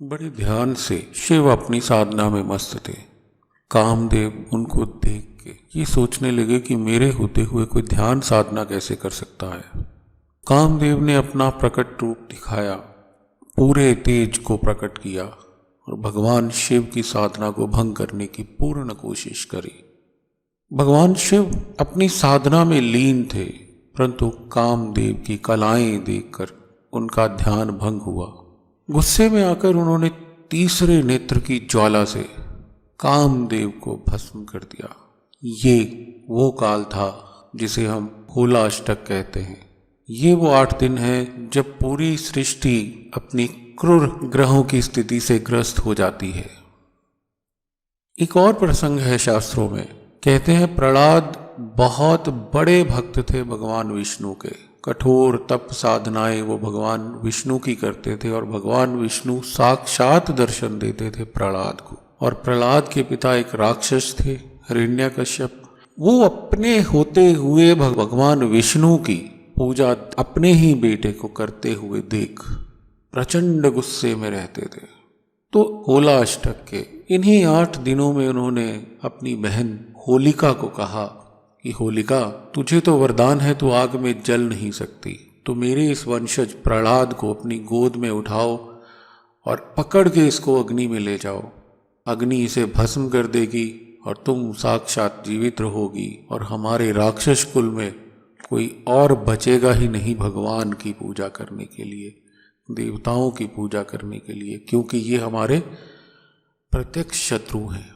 बड़े ध्यान से शिव अपनी साधना में मस्त थे। कामदेव उनको देख के ये सोचने लगे कि मेरे होते हुए कोई ध्यान साधना कैसे कर सकता है। कामदेव ने अपना प्रकट रूप दिखाया, पूरे तेज को प्रकट किया और भगवान शिव की साधना को भंग करने की पूर्ण कोशिश करी। भगवान शिव अपनी साधना में लीन थे, परंतु कामदेव की कलाएं देखकर उनका ध्यान भंग हुआ। गुस्से में आकर उन्होंने तीसरे नेत्र की ज्वाला से कामदेव को भस्म कर दिया। ये वो काल था जिसे हम होलाष्टक कहते हैं। ये वो 8 दिन हैं जब पूरी सृष्टि अपनी क्रूर ग्रहों की स्थिति से ग्रस्त हो जाती है। एक और प्रसंग है शास्त्रों में, कहते हैं प्रहलाद बहुत बड़े भक्त थे भगवान विष्णु के। कठोर तप साधनाएं वो भगवान विष्णु की करते थे और भगवान विष्णु साक्षात दर्शन देते थे प्रहलाद को। और प्रहलाद के पिता एक राक्षस थे, हिरण्यकश्यप। वो अपने होते हुए भगवान विष्णु की पूजा अपने ही बेटे को करते हुए देख प्रचंड गुस्से में रहते थे। तो होलाष्टक के इन्हीं 8 दिनों में उन्होंने अपनी बहन होलिका को कहा कि होलिका, तुझे तो वरदान है, तू आग में जल नहीं सकती, तो मेरे इस वंशज प्रहलाद को अपनी गोद में उठाओ और पकड़ के इसको अग्नि में ले जाओ। अग्नि इसे भस्म कर देगी और तुम साक्षात जीवित रहोगी और हमारे राक्षस कुल में कोई और बचेगा ही नहीं भगवान की पूजा करने के लिए, देवताओं की पूजा करने के लिए, क्योंकि ये हमारे प्रत्यक्ष शत्रु हैं।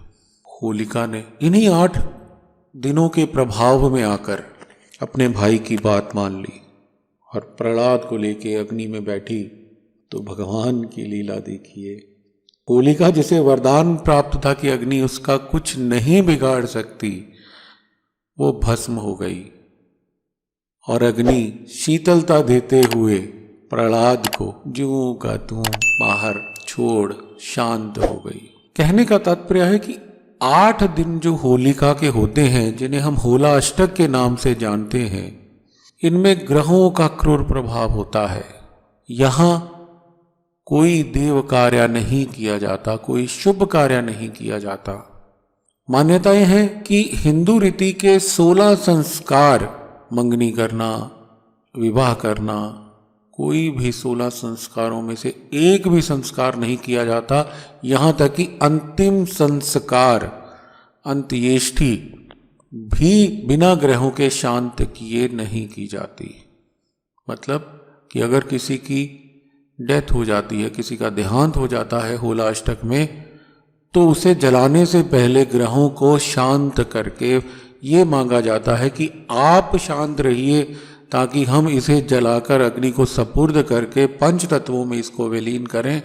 होलिका ने इन्हीं 8 दिनों के प्रभाव में आकर अपने भाई की बात मान ली और प्रहलाद को लेके अग्नि में बैठी। तो भगवान की लीला देखिए, होलिका जिसे वरदान प्राप्त था कि अग्नि उसका कुछ नहीं बिगाड़ सकती, वो भस्म हो गई और अग्नि शीतलता देते हुए प्रहलाद को ज्यों का त्यों बाहर छोड़ शांत हो गई। कहने का तात्पर्य है कि 8 दिन जो होलिका के होते हैं, जिन्हें हम होलाष्टक के नाम से जानते हैं, इनमें ग्रहों का क्रूर प्रभाव होता है। यहाँ कोई देव कार्य नहीं किया जाता, कोई शुभ कार्य नहीं किया जाता। मान्यताएं हैं कि हिंदू रीति के 16 संस्कार, मंगनी करना, विवाह करना, कोई भी 16 संस्कारों में से एक भी संस्कार नहीं किया जाता। यहाँ तक कि अंतिम संस्कार अंत्येष्टि भी बिना ग्रहों के शांत किए नहीं की जाती। मतलब कि अगर किसी की डेथ हो जाती है, किसी का देहांत हो जाता है होलाष्टक में, तो उसे जलाने से पहले ग्रहों को शांत करके ये मांगा जाता है कि आप शांत रहिए ताकि हम इसे जलाकर अग्नि को सपुर्द करके 5 तत्वों में इसको विलीन करें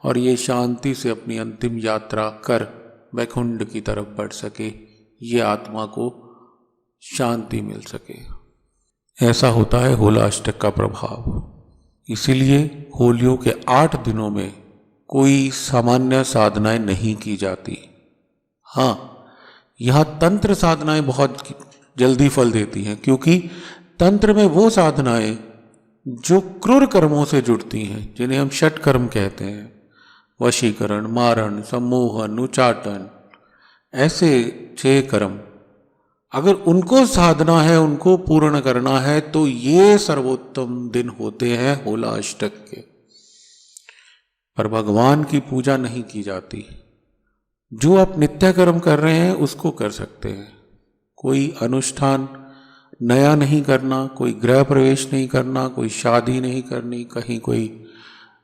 और ये शांति से अपनी अंतिम यात्रा कर वैकुंठ की तरफ बढ़ सके, ये आत्मा को शांति मिल सके। ऐसा होता है होलाष्टक का प्रभाव। इसीलिए होलियों के 8 दिनों में कोई सामान्य साधनाएं नहीं की जाती। हाँ, यहाँ तंत्र साधनाएं बहुत जल्दी फल देती हैं, क्योंकि तंत्र में वो साधनाएं जो क्रूर कर्मों से जुड़ती हैं, जिन्हें हम षट कर्म कहते हैं, वशीकरण, मारण, सम्मोहन, उच्चाटन, ऐसे 6 कर्म, अगर उनको साधना है, उनको पूर्ण करना है, तो ये सर्वोत्तम दिन होते हैं होलाष्टक के। पर भगवान की पूजा नहीं की जाती। जो आप नित्य कर्म कर रहे हैं उसको कर सकते हैं। कोई अनुष्ठान नया नहीं करना, कोई गृह प्रवेश नहीं करना, कोई शादी नहीं करनी, कहीं कोई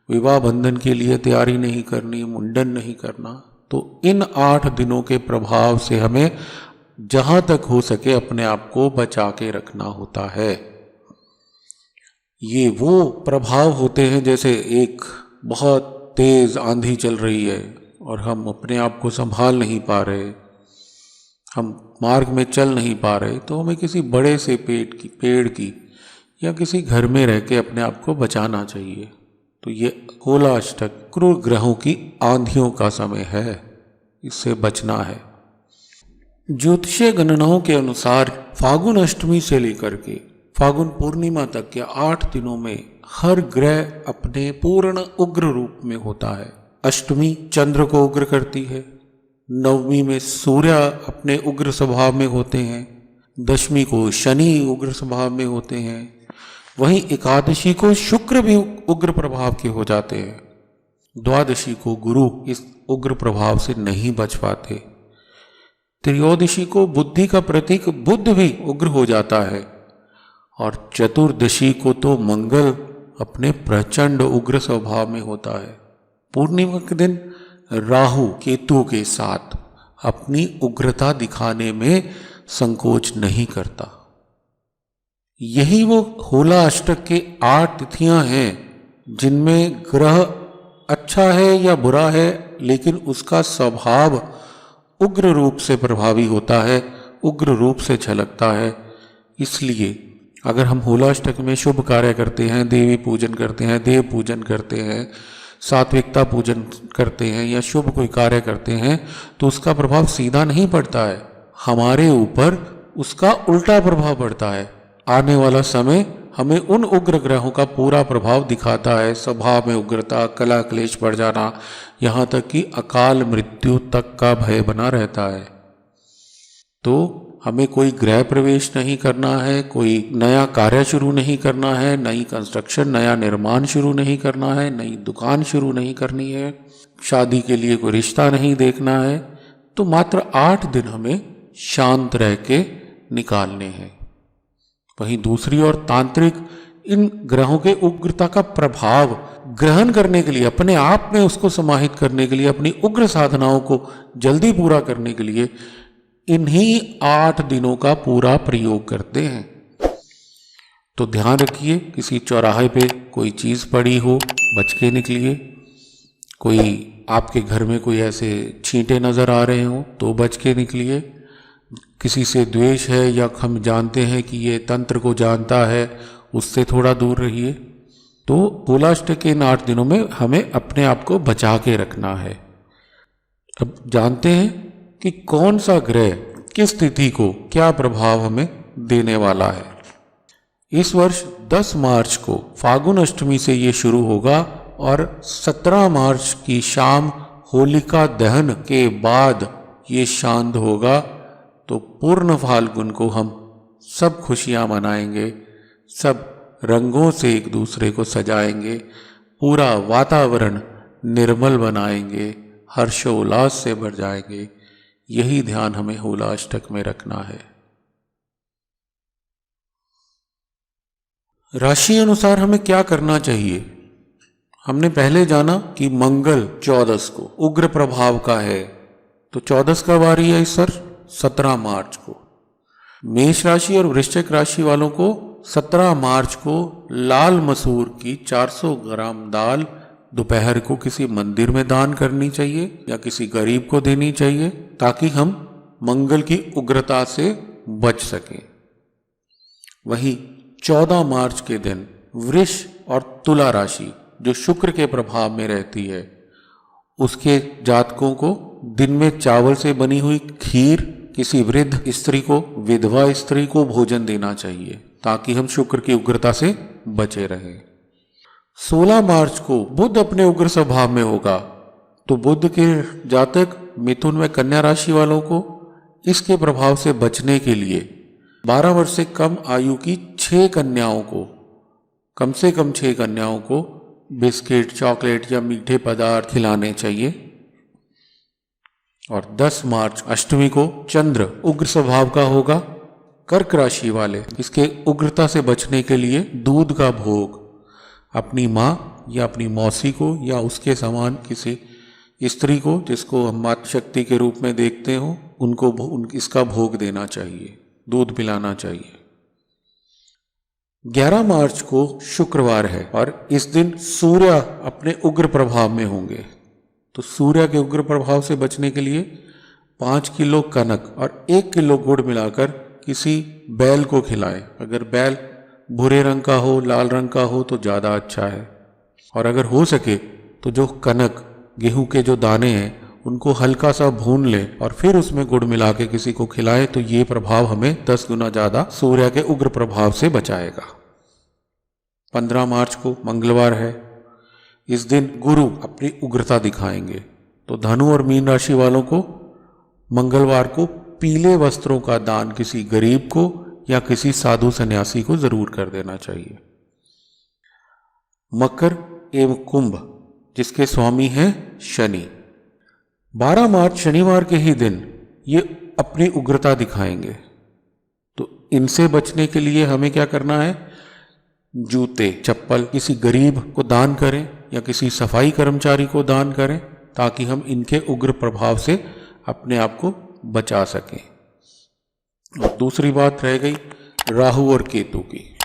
विवाह बंधन के लिए तैयारी नहीं करनी, मुंडन नहीं करना। तो इन 8 दिनों के प्रभाव से हमें जहां तक हो सके अपने आप को बचा के रखना होता है। ये वो प्रभाव होते हैं जैसे एक बहुत तेज आंधी चल रही है और हम अपने आप को संभाल नहीं पा रहे, हम मार्ग में चल नहीं पा रहे, तो हमें किसी बड़े से पेड़ की या किसी घर में रह के अपने आप को बचाना चाहिए। तो ये होलाष्टक क्रूर ग्रहों की आंधियों का समय है, इससे बचना है। ज्योतिषीय गणनाओं के अनुसार फागुन अष्टमी से लेकर के फागुन पूर्णिमा तक के 8 दिनों में हर ग्रह अपने पूर्ण उग्र रूप में होता है। अष्टमी चंद्र को उग्र करती है, नवमी में सूर्य अपने उग्र स्वभाव में होते हैं, दशमी को शनि उग्र स्वभाव में होते हैं, वहीं एकादशी को शुक्र भी उग्र प्रभाव के हो जाते हैं, द्वादशी को गुरु इस उग्र प्रभाव से नहीं बच पाते, त्रयोदशी को बुद्धि का प्रतीक बुध भी उग्र हो जाता है, और चतुर्दशी को तो मंगल अपने प्रचंड उग्र स्वभाव में होता है। पूर्णिमा के दिन राहु केतु के साथ अपनी उग्रता दिखाने में संकोच नहीं करता। यही वो होला अष्टक के 8 तिथियां हैं जिनमें ग्रह अच्छा है या बुरा है, लेकिन उसका स्वभाव उग्र रूप से प्रभावी होता है, उग्र रूप से झलकता है। इसलिए अगर हम होलाष्टक में शुभ कार्य करते हैं, देवी पूजन करते हैं, देव पूजन करते हैं, सात्विकता पूजन करते हैं या शुभ कोई कार्य करते हैं, तो उसका प्रभाव सीधा नहीं पड़ता है, हमारे ऊपर उसका उल्टा प्रभाव पड़ता है। आने वाला समय हमें उन उग्र ग्रहों का पूरा प्रभाव दिखाता है। स्वभाव में उग्रता, कला क्लेश बढ़ जाना, यहाँ तक कि अकाल मृत्यु तक का भय बना रहता है। तो हमें कोई गृह प्रवेश नहीं करना है, कोई नया कार्य शुरू नहीं करना है, नई कंस्ट्रक्शन, नया निर्माण शुरू नहीं करना है, नई दुकान शुरू नहीं करनी है, शादी के लिए कोई रिश्ता नहीं देखना है। तो मात्र 8 दिन हमें शांत रह के निकालने हैं। वहीं दूसरी ओर तांत्रिक इन ग्रहों के उग्रता का प्रभाव ग्रहण करने के लिए, अपने आप में उसको समाहित करने के लिए, अपनी उग्र साधनाओं को जल्दी पूरा करने के लिए इन्हीं 8 दिनों का पूरा प्रयोग करते हैं। तो ध्यान रखिए, किसी चौराहे पे कोई चीज पड़ी हो, बच के निकलिए। कोई आपके घर में कोई ऐसे छींटे नजर आ रहे हो तो बच के निकलिए। किसी से द्वेष है या हम जानते हैं कि ये तंत्र को जानता है, उससे थोड़ा दूर रहिए। तो होलाष्टक के इन 8 दिनों में हमें अपने आप को बचा के रखना है। अब जानते हैं कि कौन सा ग्रह किस तिथि को क्या प्रभाव हमें देने वाला है। इस वर्ष 10 मार्च को फागुन अष्टमी से ये शुरू होगा और 17 मार्च की शाम होलिका दहन के बाद ये शांत होगा। तो पूर्ण फाल्गुन को हम सब खुशियां मनाएंगे, सब रंगों से एक दूसरे को सजाएंगे, पूरा वातावरण निर्मल बनाएंगे, हर्षोल्लास से भर जाएंगे। यही ध्यान हमें होला अष्टक में रखना है। राशि अनुसार हमें क्या करना चाहिए? हमने पहले जाना कि मंगल 14 को उग्र प्रभाव का है, तो 14 कब आ रही है इस वर्ष? 17 मार्च को। मेष राशि और वृश्चिक राशि वालों को 17 मार्च को लाल मसूर की 400 ग्राम दाल दोपहर को किसी मंदिर में दान करनी चाहिए या किसी गरीब को देनी चाहिए, ताकि हम मंगल की उग्रता से बच सकें। वहीं 14 मार्च के दिन वृष और तुला राशि जो शुक्र के प्रभाव में रहती है, उसके जातकों को दिन में चावल से बनी हुई खीर किसी वृद्ध स्त्री को, विधवा स्त्री को भोजन देना चाहिए, ताकि हम शुक्र की उग्रता से बचे रहें। 16 मार्च को बुध अपने उग्र स्वभाव में होगा, तो बुध के जातक मिथुन व कन्या राशि वालों को इसके प्रभाव से बचने के लिए 12 वर्ष से कम आयु की 6 कन्याओं को, कम से कम 6 कन्याओं को बिस्किट, चॉकलेट या मीठे पदार्थ खिलाने चाहिए। और 10 मार्च अष्टमी को चंद्र उग्र स्वभाव का होगा। कर्क राशि वाले इसके उग्रता से बचने के लिए दूध का भोग अपनी माँ या अपनी मौसी को या उसके समान किसी स्त्री को जिसको हम मातृशक्ति के रूप में देखते हो, उनको इसका भोग देना चाहिए, दूध पिलाना चाहिए। 11 मार्च को शुक्रवार है और इस दिन सूर्य अपने उग्र प्रभाव में होंगे, तो सूर्य के उग्र प्रभाव से बचने के लिए 5 किलो कनक और 1 किलो गुड़ मिलाकर किसी बैल को खिलाएं। अगर बैल भूरे रंग का हो, लाल रंग का हो तो ज़्यादा अच्छा है। और अगर हो सके तो जो कनक, गेहूं के जो दाने हैं उनको हल्का सा भून लें और फिर उसमें गुड़ मिला के किसी को खिलाएं, तो ये प्रभाव हमें 10 गुना ज़्यादा सूर्य के उग्र प्रभाव से बचाएगा। 15 मार्च को मंगलवार है। इस दिन गुरु अपनी उग्रता दिखाएंगे। तो धनु और मीन राशि वालों को मंगलवार को पीले वस्त्रों का दान किसी गरीब को या किसी साधु सन्यासी को जरूर कर देना चाहिए। मकर एवं कुंभ जिसके स्वामी हैं शनि, 12 मार्च शनिवार के ही दिन ये अपनी उग्रता दिखाएंगे। तो इनसे बचने के लिए हमें क्या करना है, जूते चप्पल किसी गरीब को दान करें या किसी सफाई कर्मचारी को दान करें, ताकि हम इनके उग्र प्रभाव से अपने आप को बचा सकें। और दूसरी बात रह गई राहु और केतु की।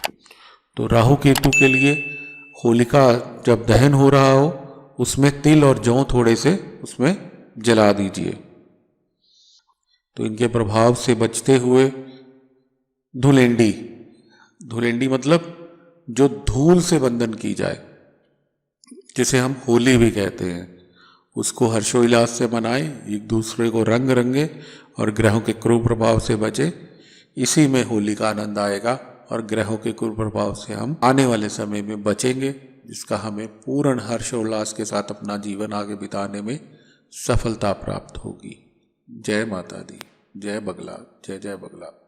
तो राहु केतु के लिए होलिका जब दहन हो रहा हो उसमें तिल और जौ थोड़े से उसमें जला दीजिए। तो इनके प्रभाव से बचते हुए धुलेंडी, धुलेंडी मतलब जो धूल से बंधन की जाए, जिसे हम होली भी कहते हैं, उसको हर्षोल्लास से मनाएं, एक दूसरे को रंग रंगे और ग्रहों के कुप्रभाव से बचे। इसी में होली का आनंद आएगा और ग्रहों के कुप्रभाव से हम आने वाले समय में बचेंगे, जिसका हमें पूर्ण हर्षोल्लास के साथ अपना जीवन आगे बिताने में सफलता प्राप्त होगी। जय माता दी, जय बगला, जय जय बगला।